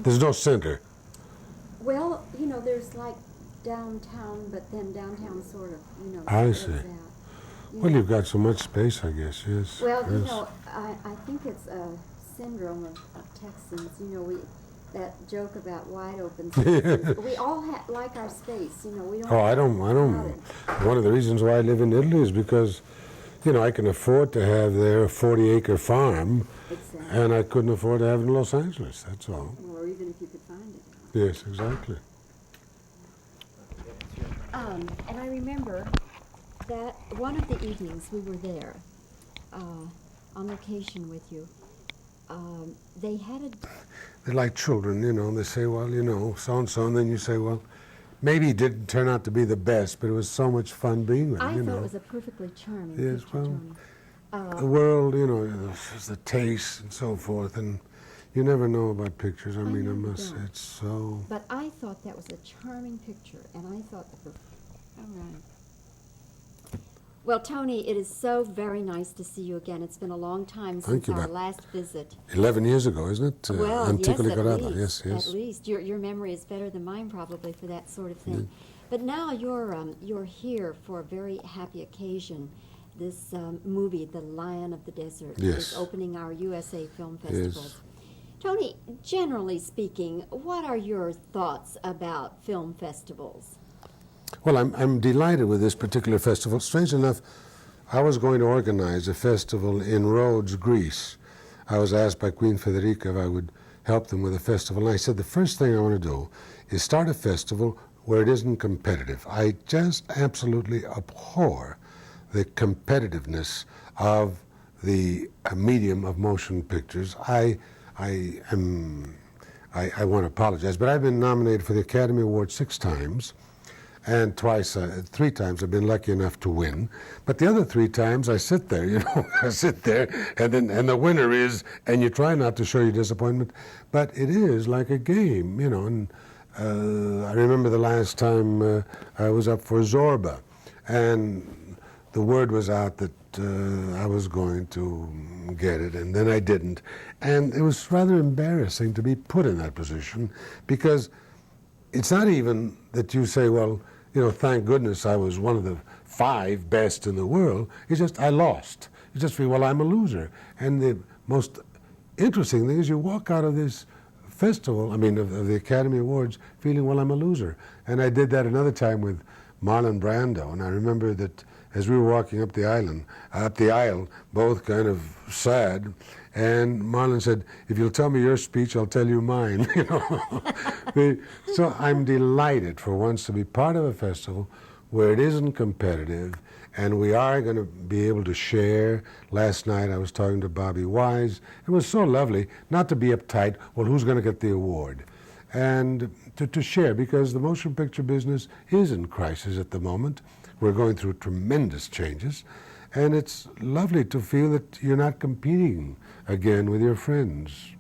There's no center. Well, you know, there's like downtown, but then downtown sort of, you know, I spreads see. out. Well, you've got so much space, I guess, yes. Well, you yes. know, I think it's a syndrome of Texans. You know, that joke about wide open spaces. We all like our space. You know, we don't. Oh, I don't. One of the reasons why I live in Italy is because, you know, I can afford to have there a 40-acre farm, Exactly. and I couldn't afford to have it in Los Angeles. That's all. Or even if you could find it. Yes, exactly. And I remember that one of the evenings we were there on location with you. They had a. They're like children, you know. They say, well, you know, so-and-so, and then you say, well, maybe it didn't turn out to be the best, but it was so much fun being with I you thought know. it was a perfectly charming Yes, picture, well, Tony. the world, you know, there's the taste and so forth, and you never know about pictures. I mean, I must say, it's so... But I thought that was a charming picture, and I thought all right. Well, Tony, it is so very nice to see you again. It's been a long time since our last visit. 11 years ago, isn't it? Well, Antica yes, Licorata. Yes, yes. At least. Your memory is better than mine, probably, for that sort of thing. But now you're here for a very happy occasion. This movie, The Lion of the Desert, is opening our USA Film Festivals. Yes. Tony, generally speaking, what are your thoughts about film festivals? Well, I'm delighted with this particular festival. Strange enough, I was going to organize a festival in Rhodes, Greece. I was asked by Queen Federica if I would help them with a festival, and I said the first thing I want to do is start a festival where it isn't competitive. I just absolutely abhor the competitiveness of the medium of motion pictures. I want to apologize, but I've been nominated for the Academy Award 6 times, and 3 times I've been lucky enough to win. But the other 3 times I sit there, you know, I sit there, and the winner is, and you try not to show your disappointment, but it is like a game, you know. And I remember the last time I was up for Zorba, and the word was out that I was going to get it, and then I didn't. And it was rather embarrassing to be put in that position, because it's not even that you say, well, you know, thank goodness I was one of the 5 best in the world. It's just I lost. You just feel, well, I'm a loser. And the most interesting thing is you walk out of this festival, I mean, of the Academy Awards, feeling, well, I'm a loser. And I did that another time with Marlon Brando, and I remember that as we were walking up the aisle, both kind of sad, and Marlon said, if you'll tell me your speech, I'll tell you mine. You know? So I'm delighted for once to be part of a festival where it isn't competitive, and we are going to be able to share. Last night I was talking to Bobbie Wygant. It was so lovely not to be uptight, well, who's going to get the award? And to share, because the motion picture business is in crisis at the moment. We're going through tremendous changes, and it's lovely to feel that you're not competing again with your friends.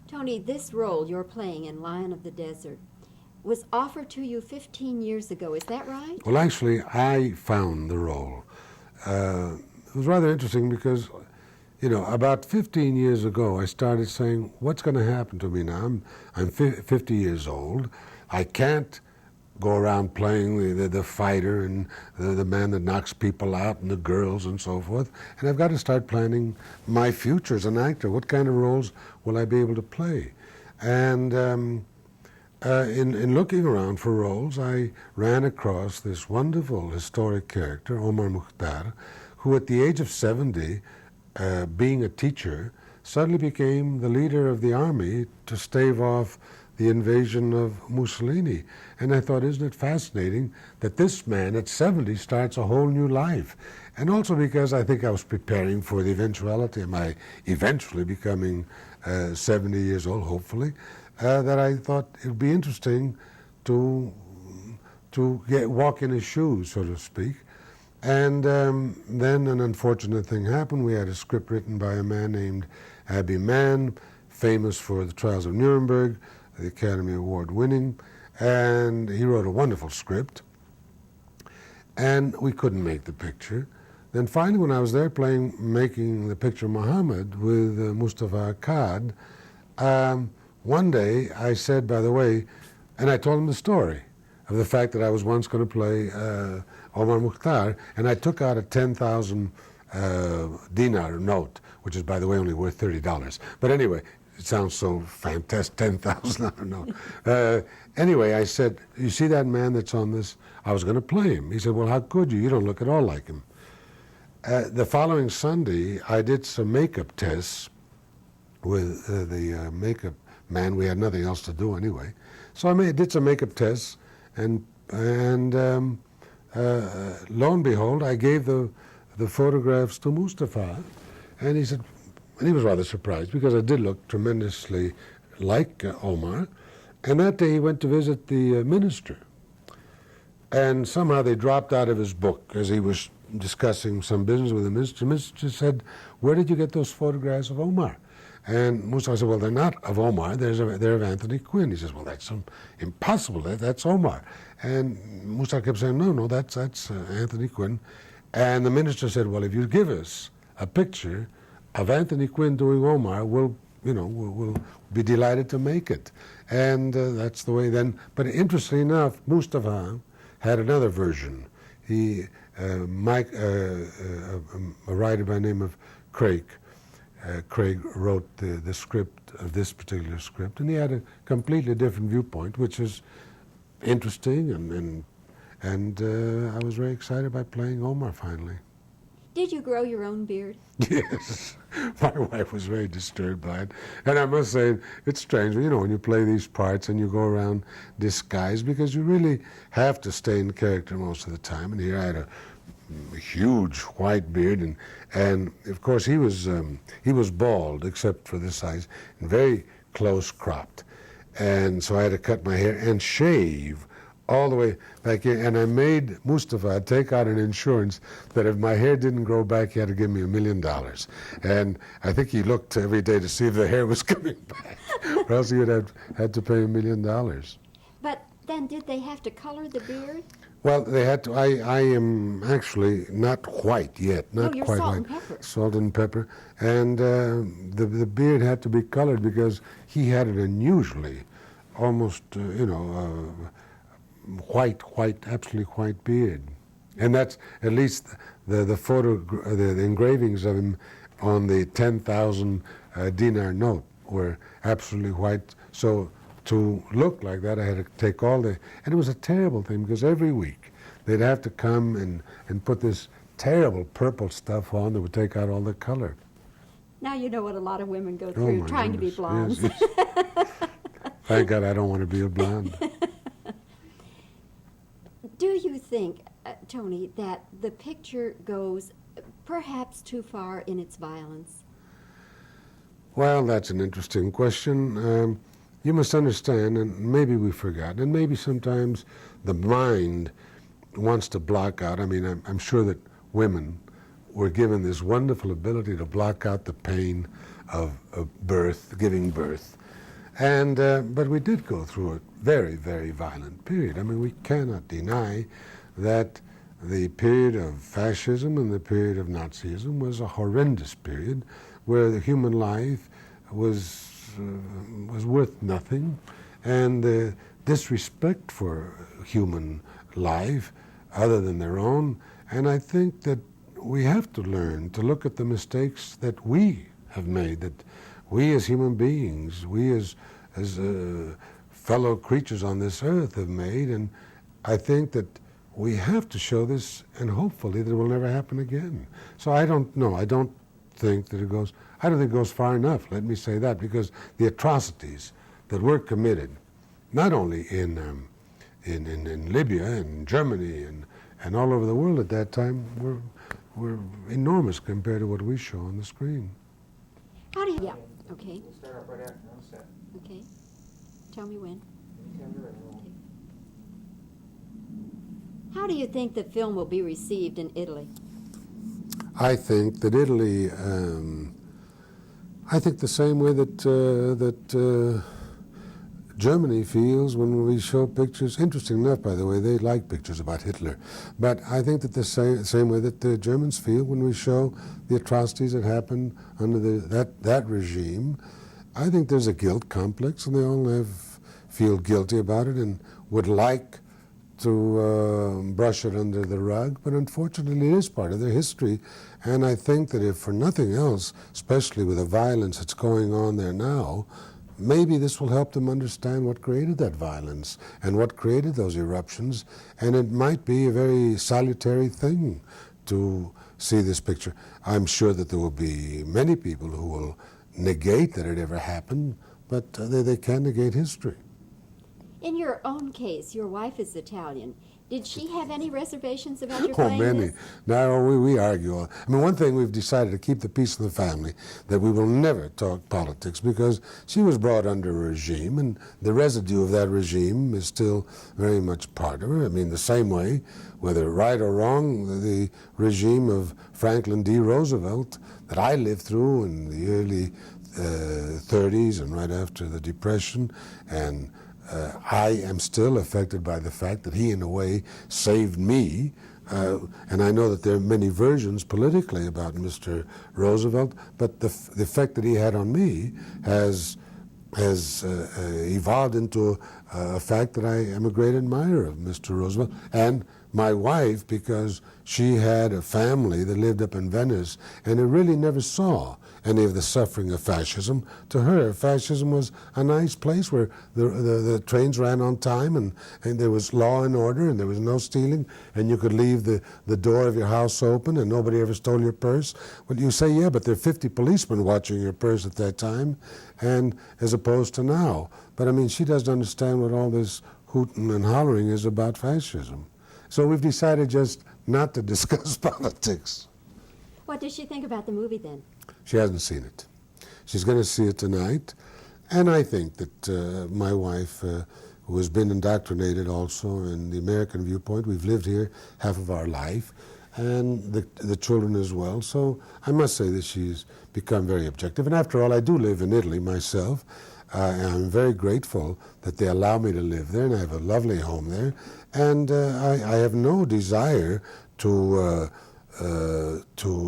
Tony, this role you're playing in Lion of the Desert was offered to you 15 years ago, is that right? Well, actually, I found the role. It was rather interesting because, you know, about 15 years ago, I started saying, what's going to happen to me now? I'm 50 years old. I can't go around playing the fighter and the man that knocks people out and the girls and so forth. And I've got to start planning my future as an actor. What kind of roles will I be able to play? And in looking around for roles, I ran across this wonderful historic character, Omar Mukhtar, who at the age of 70, being a teacher, suddenly became the leader of the army to stave off the invasion of Mussolini. And I thought, isn't it fascinating that this man at 70 starts a whole new life? And also because I think I was preparing for the eventuality of my eventually becoming 70 years old, hopefully, that I thought it would be interesting to walk in his shoes, so to speak. And then an unfortunate thing happened. We had a script written by a man named Abbie Mann, famous for The Trials of Nuremberg, the Academy Award winning, and he wrote a wonderful script, and we couldn't make the picture. Then finally, when I was there making the picture Muhammad with Mustafa Akkad, one day I said, by the way, and I told him the story of the fact that I was once going to play Omar Mukhtar, and I took out a 10,000 dinar note, which is, by the way, only worth $30. But anyway, it sounds so fantastic, 10,000 note. Anyway, I said, you see that man that's on this? I was going to play him. He said, well, how could you? You don't look at all like him. The following Sunday, I did some makeup tests with the makeup man. We had nothing else to do anyway. So I did some makeup tests, and lo and behold, I gave the photographs to Mustafa, and he said, and he was rather surprised because I did look tremendously like Omar. And that day he went to visit the minister, and somehow they dropped out of his book as he was discussing some business with the minister. The minister said, "Where did you get those photographs of Omar?" And Mustafa said, "Well, they're not of Omar, they're of Anthony Quinn." He says, "Well, that's impossible, that's Omar." And Mustafa kept saying, no, that's Anthony Quinn. And the minister said, "Well, if you give us a picture of Anthony Quinn doing Omar, we'll be delighted to make it." And that's the way then. But interestingly enough, Mustafa had another version. A writer by the name of Craig wrote the script of this particular script, and he had a completely different viewpoint, which is interesting, and I was very excited by playing Omar finally. Did you grow your own beard? Yes, my wife was very disturbed by it, and I must say it's strange, when you play these parts and you go around disguised, because you really have to stay in character most of the time. And here I had a huge white beard, and of course he was bald except for this size, and very close cropped, and so I had to cut my hair and shave all the way back here, and I made Mustafa take out an insurance that if my hair didn't grow back, he had to give me $1 million. And I think he looked every day to see if the hair was coming back, or else he would have had to pay $1 million. But then did they have to color the beard? Well, they had to. I am actually not white yet, not you're quite salt white. and pepper. Salt and pepper, and the beard had to be colored because he had an unusually, almost white, absolutely white beard, and that's at least the photo, the engravings of him on the 10,000 dinar note were absolutely white. So to look like that, I had to take and it was a terrible thing because every week they'd have to come and put this terrible purple stuff on that would take out all the color. Now you know what a lot of women go through trying to be blondes. Yes. Thank God I don't want to be a blonde. Do you think, Tony, that the picture goes perhaps too far in its violence? Well, that's an interesting question. You must understand, and maybe we forgot, and maybe sometimes the mind wants to block out. I mean, I'm sure that women were given this wonderful ability to block out the pain of birth, giving birth. And but we did go through a very, very violent period. I mean, we cannot deny that the period of fascism and the period of Nazism was a horrendous period where the human life was worth nothing, and the disrespect for human life other than their own. And I think that we have to learn to look at the mistakes that we have made, that we as human beings, we as fellow creatures on this earth have made, and I think that we have to show this, and hopefully that it will never happen again. So I don't know. I don't think that it goes far enough, let me say that, because the atrocities that were committed, not only in Libya and Germany and all over the world at that time, were enormous compared to what we show on the screen. How do you... Yeah, okay. We'll start up right after. I'm set. Okay. Tell me when. Tell me when. Okay. How do you think the film will be received in Italy? I think that Italy, I think the same way that Germany feels when we show pictures. Interesting enough, by the way, they like pictures about Hitler. But I think that the same way that the Germans feel when we show the atrocities that happened under that regime. I think there's a guilt complex, and they all feel guilty about it and would like to brush it under the rug, but unfortunately it is part of their history. And I think that if for nothing else, especially with the violence that's going on there now, maybe this will help them understand what created that violence and what created those eruptions, and it might be a very salutary thing to see this picture. I'm sure that there will be many people who will negate that it ever happened, but they can't negate history. In your own case, your wife is Italian. Did she have any reservations about your Oh, playing many. this? Now, we argue. I mean, one thing we've decided to keep the peace in the family, that we will never talk politics, because she was brought under a regime, and the residue of that regime is still very much part of her. I mean, the same way, whether right or wrong, the regime of Franklin D. Roosevelt that I lived through in the early 30s and right after the Depression, and I am still affected by the fact that he, in a way, saved me. And I know that there are many versions politically about Mr. Roosevelt, but the effect that he had on me has evolved into a fact that I am a great admirer of Mr. Roosevelt. And my wife, because she had a family that lived up in Venice, and it really never saw any of the suffering of fascism. To her, fascism was a nice place where the trains ran on time, and there was law and order, and there was no stealing, and you could leave the door of your house open and nobody ever stole your purse. Well, you say, yeah, but there are 50 policemen watching your purse at that time, and as opposed to now. But I mean, she doesn't understand what all this hooting and hollering is about fascism. So we've decided just not to discuss politics. What does she think about the movie then? She hasn't seen it. She's going to see it tonight. And I think that my wife, who has been indoctrinated also in the American viewpoint, we've lived here half of our life, and the children as well. So I must say that she's become very objective. And after all, I do live in Italy myself. I'm very grateful that they allow me to live there, and I have a lovely home there. And I have no desire to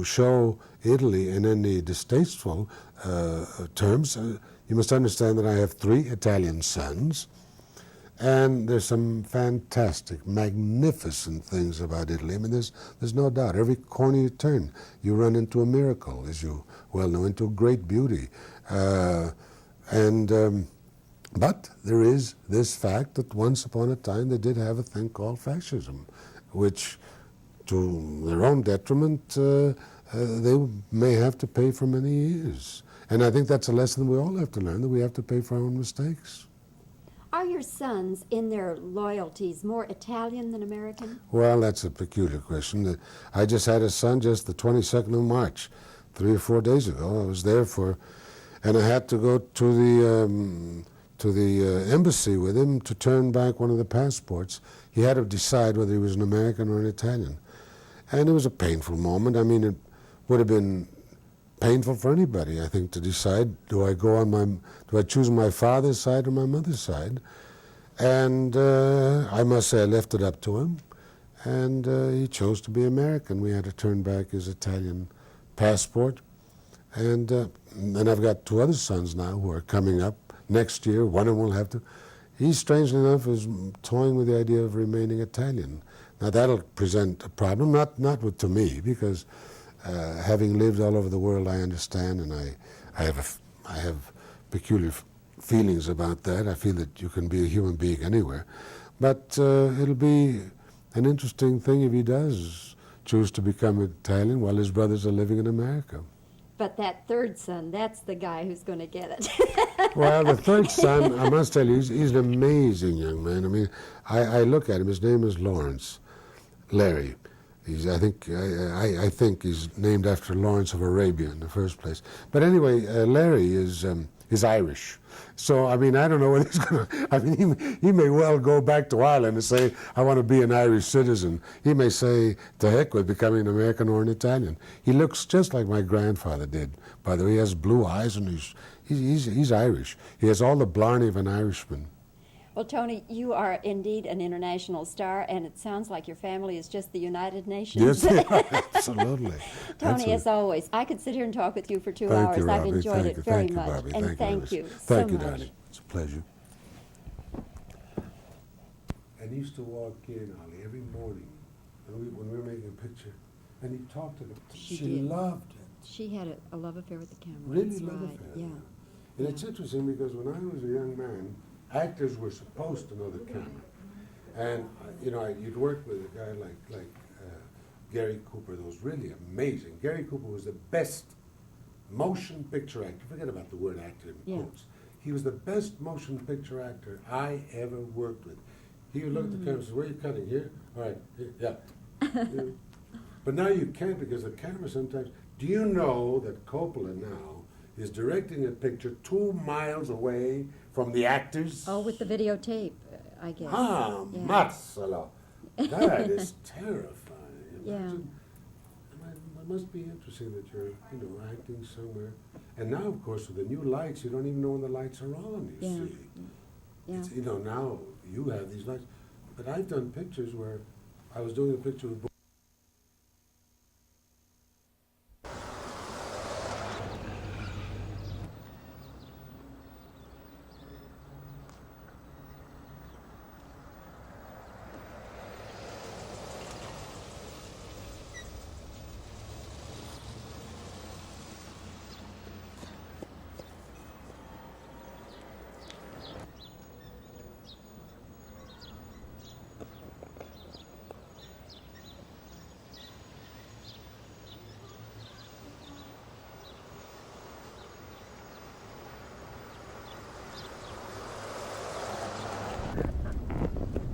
show Italy in any distasteful terms. You must understand that I have 3 Italian sons, and there's some fantastic, magnificent things about Italy. I mean, there's no doubt. Every corner you turn, you run into a miracle, as you well know, into great beauty. But there is this fact that once upon a time they did have a thing called fascism, which, to their own detriment, they may have to pay for many years. And I think that's a lesson we all have to learn, that we have to pay for our own mistakes. Are your sons, in their loyalties, more Italian than American? Well, that's a peculiar question. I just had a son just the 22nd of March, 3 or 4 days ago. I was there and I had to go to the embassy with him to turn back one of the passports. He had to decide whether he was an American or an Italian. And it was a painful moment. I mean, it would have been painful for anybody, I think, to decide, do I choose my father's side or my mother's side? And I must say I left it up to him, and he chose to be American. We had to turn back his Italian passport. And I've got 2 other sons now who are coming up next year. One of them will have to. He, strangely enough, is toying with the idea of remaining Italian. Now that'll present a problem, not to me, because having lived all over the world, I understand, and I have peculiar feelings about that. I feel that you can be a human being anywhere, but it'll be an interesting thing if he does choose to become Italian while his brothers are living in America. But that 3rd son, that's the guy who's going to get it. Well, the 3rd son, I must tell you, he's an amazing young man. I mean, I look at him. His name is Larry. I think he's named after Lawrence of Arabia in the first place. But anyway, Larry is Irish. So, I mean, I don't know what he's going to... I mean, he may well go back to Ireland and say, I want to be an Irish citizen. He may say, to heck with becoming an American or an Italian. He looks just like my grandfather did. By the way, he has blue eyes, and he's Irish. He has all the blarney of an Irishman. Well, Tony, you are indeed an international star, and it sounds like your family is just the United Nations. Yes, absolutely. Tony, as always, I could sit here and talk with you for 2 Thank hours. you, I've Robbie. enjoyed it Thank you. very Thank you, much. Bobbie. And thank you so Thank you, much. darling. It's a pleasure. And he used to walk in, Ollie, every morning when we were making a picture, and he talked to them. She She did. loved it. She had a love affair with the camera. Really That's love right. affair. Yeah. And it's interesting because when I was a young man, actors were supposed to know the camera. And, you'd work with a guy like Gary Cooper, that was really amazing. Gary Cooper was the best motion picture actor. Forget about the word actor in Yeah. quotes. He was the best motion picture actor I ever worked with. He would look at the camera and say, where are you cutting? Here? All right, here, yeah. Yeah. But now you can't because the camera sometimes... Do you know that Coppola now is directing a picture 2 miles away from the actors? Oh, with the videotape, I guess. Ah, Yeah. mazzala. That is terrifying. Yeah. Imagine, it must be interesting that you're, acting somewhere. And now, of course, with the new lights, you don't even know when the lights are on, you Yeah. see. Yeah. It's, now you have these lights. But I've done pictures where I was doing a picture with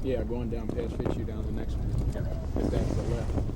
Yeah, going down past Fitzhugh down the next one. If that's the left.